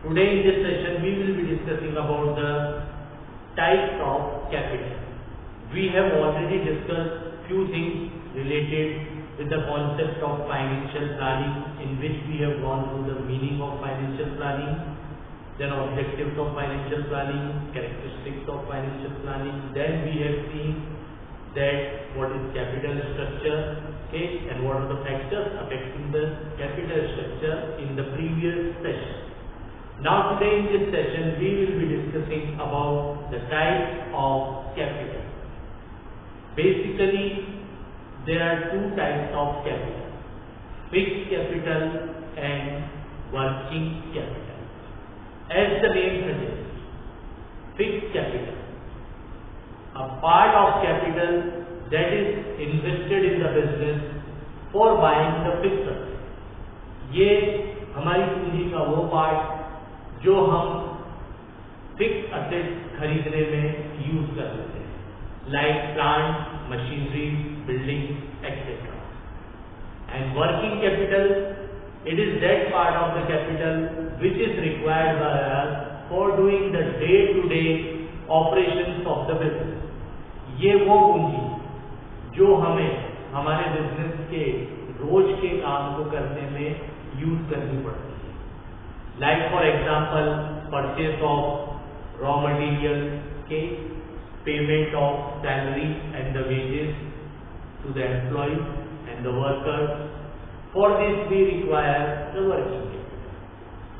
Today in this session we will be discussing about the types of capital. We have already discussed few things related with the concept of financial planning, in which we have gone through the meaning of financial planning, then objectives of financial planning, characteristics of financial planning. Then we have seen that what is capital structure, okay, and what are the factors affecting the capital structure in the previous session. Now today in this session we will be discussing about the types of capital. Basically there are two types of capital: fixed capital and working capital. As the name suggests, fixed capital, a part of capital that is invested in the business for buying the fixed asset. ये हमारी पूंजी का वो part जो हम fix asset खरीदने में use कर लेते हैं, like plant, machinery, building etcetera. And working capital, it is that part of the capital which is required by us for doing the day-to-day operations of the business. ये वो पूंजी जो हमें हमारे बिजनेस के रोज के काम को करने में यूज करनी पड़ती है. Like for example, purchase of raw material, okay, payment of salary and the wages to the employees and the workers. For this we require the working capital.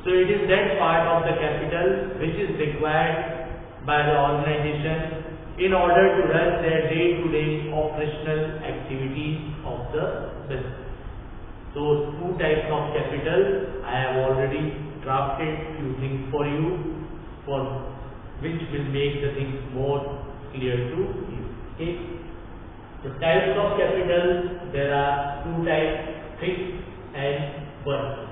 So it is that part of the capital which is required by the organization in order to run their day-to-day operational activities of the business. So two types of capital. I have already drafted few things for you, for which will make the things more clear to you. Okay. The types of capital, there are two types: fixed and working.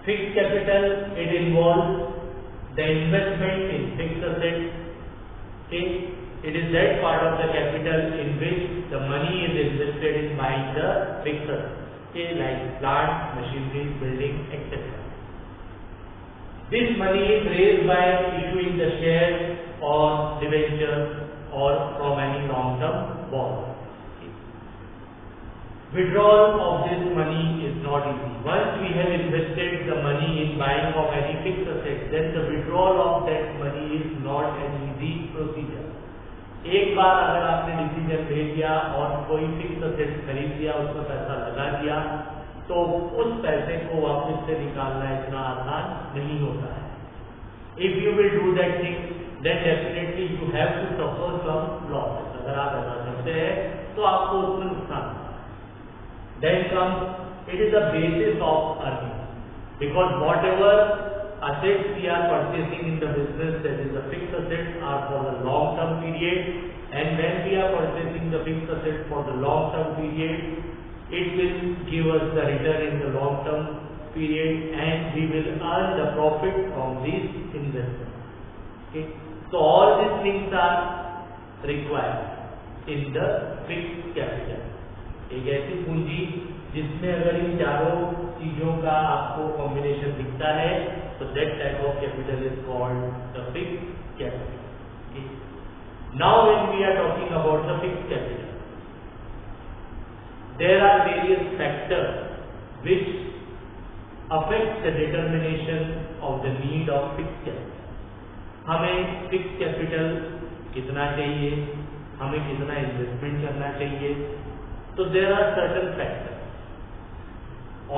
Fixed capital, it involves the investment in fixed assets. Okay. It is that part of the capital in which the money is invested in buying the fixed assets, okay, like plant, machinery, building, etc. This money is raised by issuing the shares or debentures or from any long-term bond. Withdrawal of this money is not easy. Once we have invested the money in buying of any fixed asset, then the withdrawal of that money is not an easy procedure. एक बार अगर आपने decision ले लिया और कोई fix asset खरीद लिया, उसमें पैसा लगा दिया, तो उस पैसे को वापस से निकालना इतना आसान नहीं होता है. If you will do that thing, then definitely you have to suffer some losses. अगर आप ऐसा करते हैं तो आपको उसमें नुकसान होगा. Then comes, it is the basis of earning, because whatever assets we are purchasing in the business, that is the fixed assets, are for the long term period, and when we are purchasing the fixed assets for the long term period, it will give us the return in the long term period, and we will earn the profit from these investments. Okay. So all these things are required in the fixed capital. एक ऐसी पूंजी जिसमें अगर इन चारों चीजों का आपको combination दिखता है, तो that type of capital is called the fixed capital. Okay. Now when we are talking about the fixed capital, there are various factors which affect the determination of the need of fixed capital. हमें fixed capital कितना चाहिए, हमें कितना investment करना चाहिए. So there are certain factors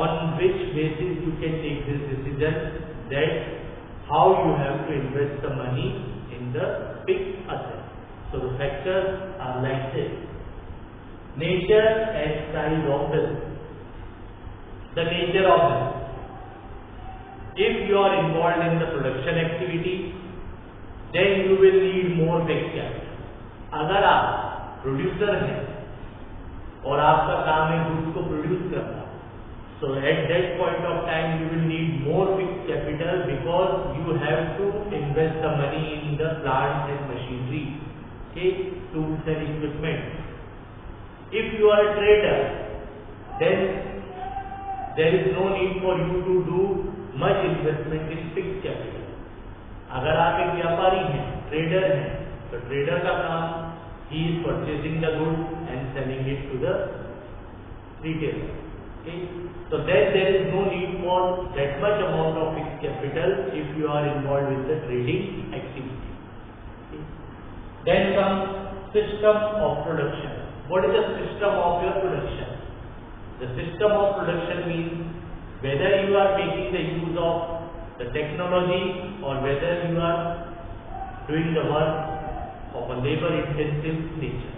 on which basis you can take this decision that how you have to invest the money in the fixed asset. So the factors are like this: nature and size of business. The nature of business. If you are involved in the production activity, then you will need more fixed capital. अगर आप producer हैं और आपका काम है goods को produce करना, so at that point of time you will need more fixed capital, because you have to invest the money in the plants and machinery, okay, tools and equipment. If you are a trader, then there is no need for you to do much investment in fixed capital. अगर आप एक व्यापारी हैं, trader हैं, तो trader का काम, he is purchasing the goods and selling it to the retailer. Okay, so then there is no need for that much amount of fixed capital if you are involved with the trading activity. Okay. Then comes system of production. What is the system of your production? The system of production means whether you are making the use of the technology or whether you are doing the work of a labor intensive nature.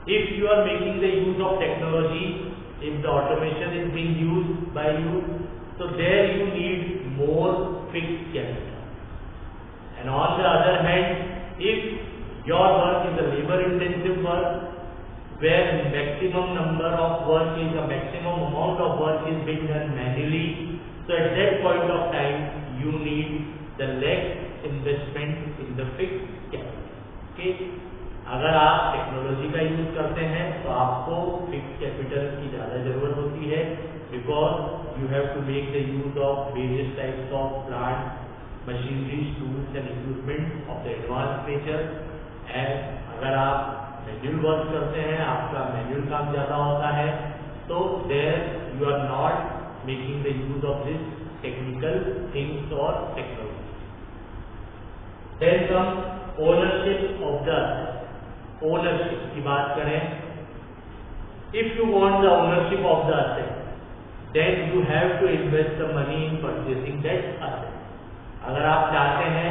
If you are making the use of technology, if the automation is being used by you, so there you need more fixed capital. And on the other hand, if your work is a labor intensive work, where maximum number of work is a maximum amount of work is being done manually, so at that point of time you need the less investment in the fixed capital. Okay, अगर आप technology का use करते हैं तो आपको fix capital की ज़्यादा जरूरत होती है, because you have to make the use of various types of plant machineries tools and equipment of the advance nature. And अगर आप मैन्युअल वर्क करते हैं, आपका मैन्युअल काम ज़्यादा होता है, तो there you are not making the use of this technical things और technology. Then come ownership of the ownership की बात करें. If you want the ownership of the asset, then you have to invest the money in purchasing that asset. अगर आप चाहते हैं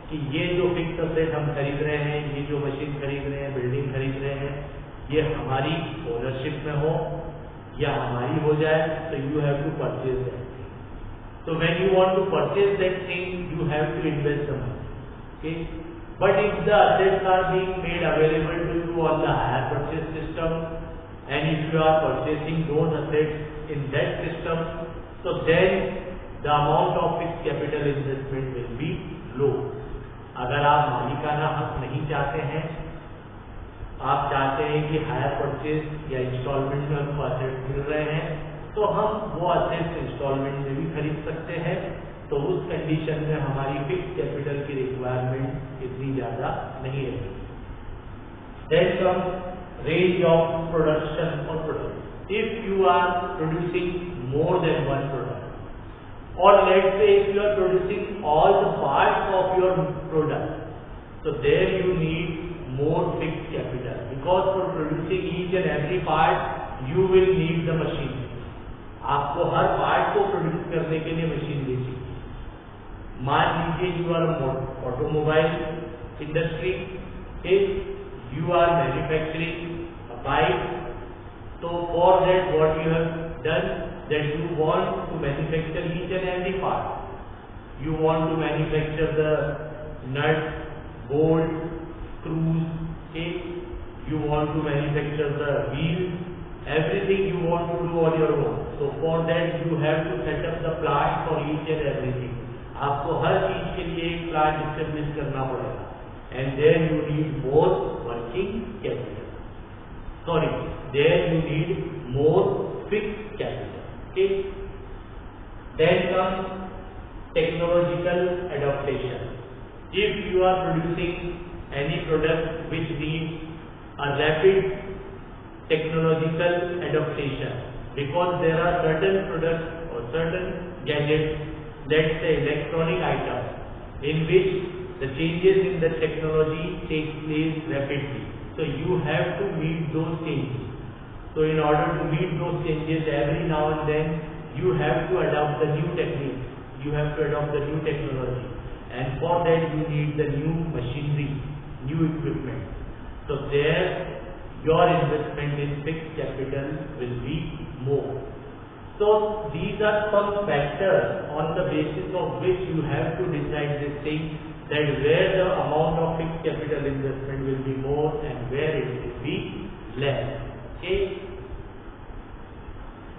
कि ये जो फिक्स असेट हम खरीद रहे हैं, ये जो मशीन खरीद रहे हैं, बिल्डिंग खरीद रहे हैं, ये हमारी ओनरशिप में हो या हमारी हो जाए, तो you have to purchase that thing. So when you want to purchase that thing, you have to invest the money. Okay, but if the assets are being made available to you on the hire purchase system, and if you are purchasing those assets in that system, so then the amount of fixed capital investment will be low. अगर आप मालिकाना हक नहीं चाहते हैं, आप चाहते हैं कि हायर परचेज या इंस्टॉलमेंट में हमको असेट्स मिल रहे हैं, तो हम वो असेट्स इंस्टॉलमेंट में भी खरीद सकते हैं. तो उस कंडीशन में हमारी फिक्स कैपिटल की रिक्वायरमेंट इतनी ज़्यादा नहीं है. Then come range of production और product. If you are producing more than one product, or let's say if you are producing all the parts of your product, so there you need more fixed capital, because for producing each and every part you will need the machine. आपको हर part को produce करने के लिए machinery चाहिए. मान लीजिए you are automobile industry, you are manufacturing a bike, तो for that what you have done, that you want to manufacture each and every part. You want to manufacture the nuts, bolts, screws, okay? You want to manufacture the wheels, everything you want to do on your own. So for that you have to set up the plant for each and everything. आपको हर चीज के लिए एक plant establish करना पड़ेगा, and then you need more working capital. Sorry, there you need more fixed capital. Okay. Then comes technological adaptation. If you are producing any product which needs a rapid technological adaptation, because there are certain products or certain gadgets, let's say electronic items, in which the changes in the technology take place rapidly. So you have to meet those changes. So in order to meet those changes, every now and then you have to adopt the new techniques, you have to adopt the new technology, and for that you need the new machinery, new equipment. So there your investment in fixed capital will be more. So these are some factors on the basis of which you have to decide this thing, that where the amount of fixed capital investment will be more and where it will be less. Okay.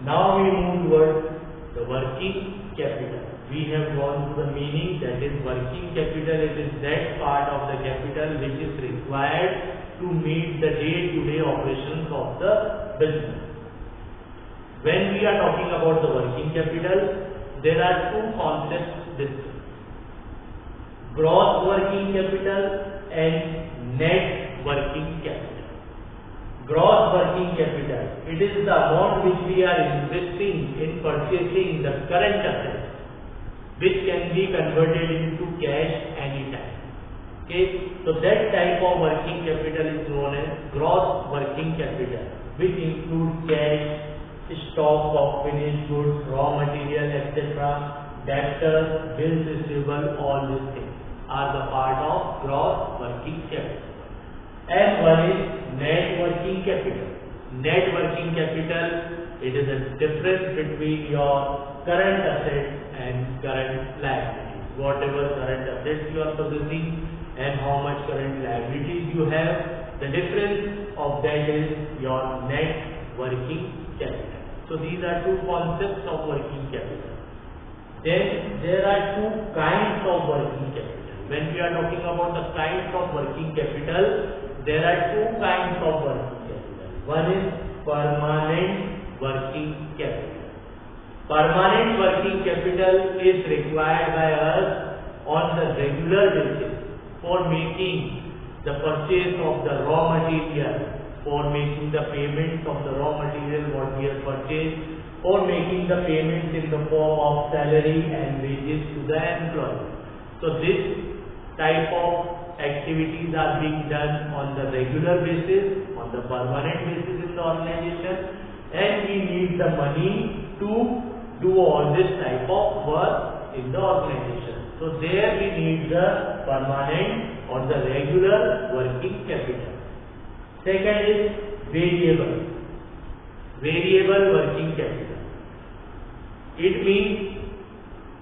Now we move towards the working capital. We have gone through the meaning, that is working capital. It is that part of the capital which is required to meet the day-to-day operations of the business. When we are talking about the working capital, there are two concepts discussed: gross working capital and net working capital. Gross working capital, it is the amount which we are investing in purchasing the current assets, which can be converted into cash anytime. Okay, so that type of working capital is known as gross working capital, which includes cash, stock of finished goods, raw material, etc., debtors, bills receivable. All these things are the part of gross working capital. And one is net working capital. Net working capital, it is a difference between your current assets and current liabilities. Whatever current assets you are possessing and how much current liabilities you have, the difference of that is your net working capital. So these are two concepts of working capital. Then there are two kinds of working capital. When we are talking about the kinds of working capital, there are two kinds of working capital. One is permanent working capital. Permanent working capital is required by us on the regular basis for making the purchase of the raw material, for making the payments of the raw material what we have purchased, for making the payments in the form of salary and wages to the employee. So this type of activities are being done on the regular basis, on the permanent basis in the organization, and we need the money to do all this type of work in the organization. So there we need the permanent or the regular working capital. Second is variable working capital. It means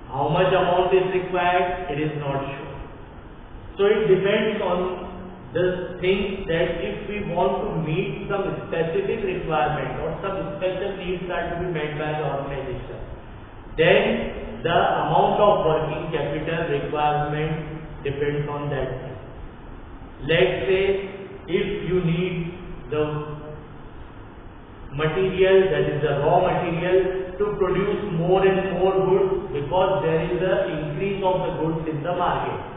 how much amount is required, it is not sure. So it depends on the thing that if we want to meet some specific requirement or some special needs are to be met by the organization, then the amount of working capital requirement depends on that thing. Let's say if you need the material, that is the raw material, to produce more and more goods because there is an increase of the goods in the market.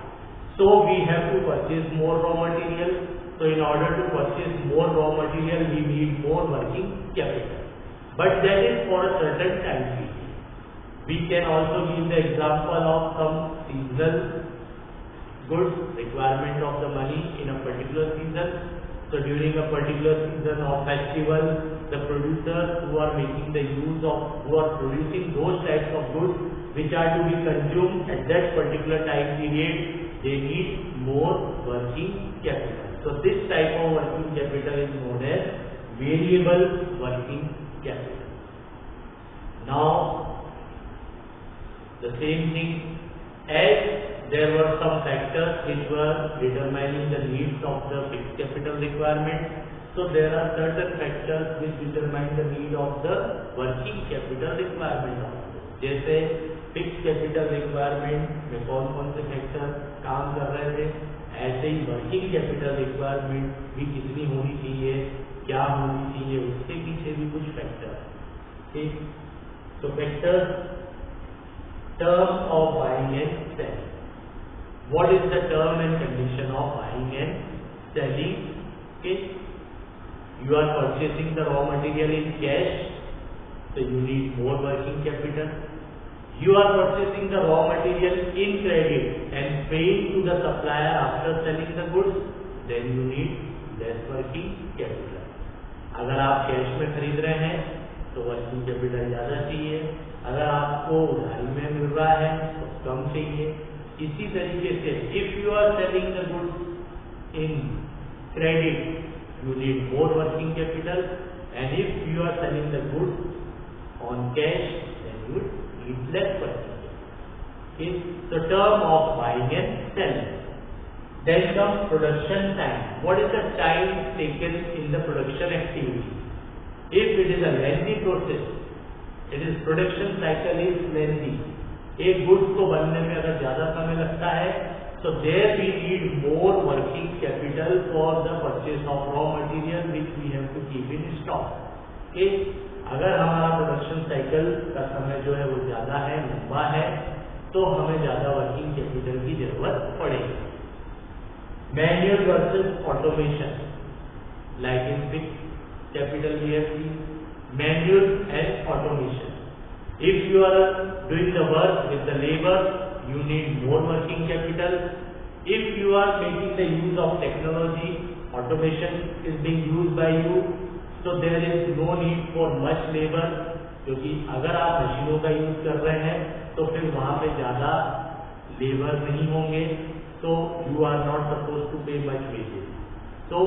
So we have to purchase more raw material. So in order to purchase more raw material, we need more working capital. But that is for a certain time period. We can also give the example of some seasonal goods, requirement of the money in a particular season. So during a particular season of festival, the producers who are making the use of, who are producing those types of goods which are to be consumed at that particular time period, they need more working capital. So this type of working capital is known as variable working capital. Now, the same thing, as there were some factors which were determining the needs of the fixed capital requirement, so there are certain factors which determine the need of the working capital requirement. जैसे fix capital requirement में कौन कौन से factor काम कर रहे थे, ऐसे ही वर्किंग कैपिटल रिक्वायरमेंट भी कितनी होनी चाहिए, क्या होनी चाहिए, उसके पीछे भी कुछ फैक्टर है. ठीक, तो factors, term of buying and selling. What is the term and condition of buying and selling? You are purchasing the raw material in cash, so you need more working capital. You are purchasing the raw material in credit and paying to the supplier after selling the goods, then you need less working capital. अगर आप cash में खरीद रहे हैं तो working capital ज़्यादा चाहिए, अगर आपको उधारी में मिल रहा है तो कम चाहिए. इसी तरीके से if you are selling the goods in credit, you need more working capital, and if you are selling the goods on cash, then you need less working capital. Okay, the term of buying and selling. Then comes production time. What is the time taken in the production activity? If it is a lengthy process, it is production cycle is lengthy. एक goods को बनने में अगर ज्यादा समय लगता है, so there we need more working capital for the purchase of raw material which we have to keep in stock. कि अगर हमारा प्रोडक्शन साइकिल का समय जो है वो ज़्यादा है, लंबा है, तो हमें ज़्यादा वर्किंग कैपिटल की जरूरत पड़ेगी. Manual versus automation, like in fixed capital we have seen manual and automation. If you are doing the work with the labor, you need more working capital. If you are making the use of technology, automation is being used by you, so there is no need for much labor. क्योंकि अगर आप मशीनों का use कर रहे हैं तो फिर वहाँ पे ज़्यादा लेबर नहीं होंगे, so you are not supposed to pay much wages. So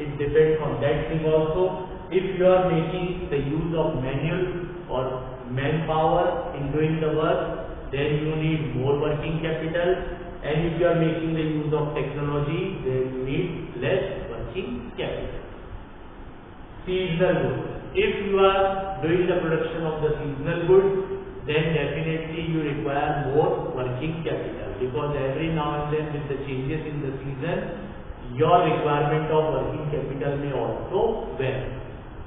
it depends on that thing also. If you are making the use of manual or manpower in doing the work, then you need more working capital, and if you are making the use of technology, then you need less working capital. Seasonal goods. If you are doing the production of the seasonal goods, then definitely you require more working capital, because every now and then with the changes in the season, your requirement of working capital may also vary.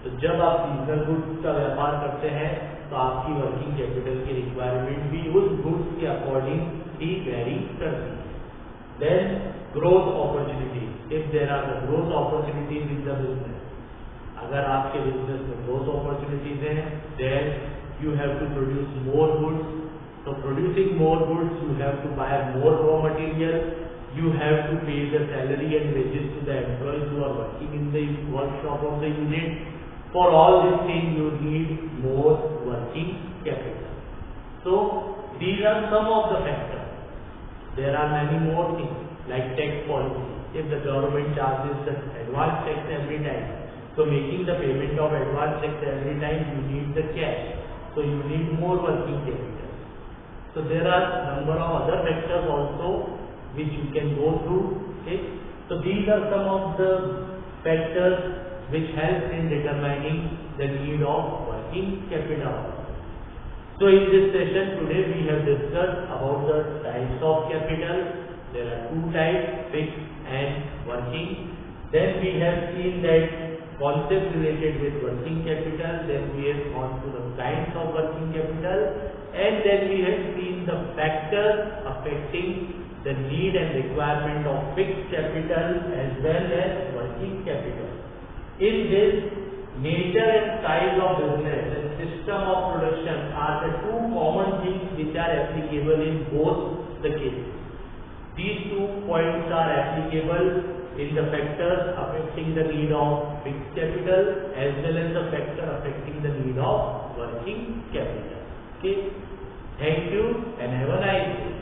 तो जब आप seasonal goods का व्यापार करते हैं तो आपकी working capital की रिक्वायरमेंट भी उस गुड्स के अकॉर्डिंग ही वेरी करती है. Then growth opportunities. If there are the growth opportunities in the business, अगर आपके बिजनेस में ग्रोथ अपॉर्चुनिटीज हैं, then you have to produce more goods. तो producing more goods, you have to buy more raw material, you have to pay the salary and wages to the employees who are working in the workshop of the unit. For all these things, you need more working capital. So these are some of the factors. There are many more things like tax policy. If the government charges the advance tax every time, so making the payment of advance tax every time, you need the cash. So you need more working capital. So there are number of other factors also which you can go through. Okay, so these are some of the factors which help in determining the need of working capital. So in this session today we have discussed about the types of capital. There are two types, fixed and working. Then we have seen that concepts related with working capital. Then we have gone through the kinds of working capital, and then we have seen the factors affecting the need and requirement of fixed capital as well as working capital. In this, nature and size of business and system of production are the two common things which are applicable in both the cases. These 2 points are applicable in the factors affecting the need of fixed capital as well as the factor affecting the need of working capital. Okay, thank you and have a nice day.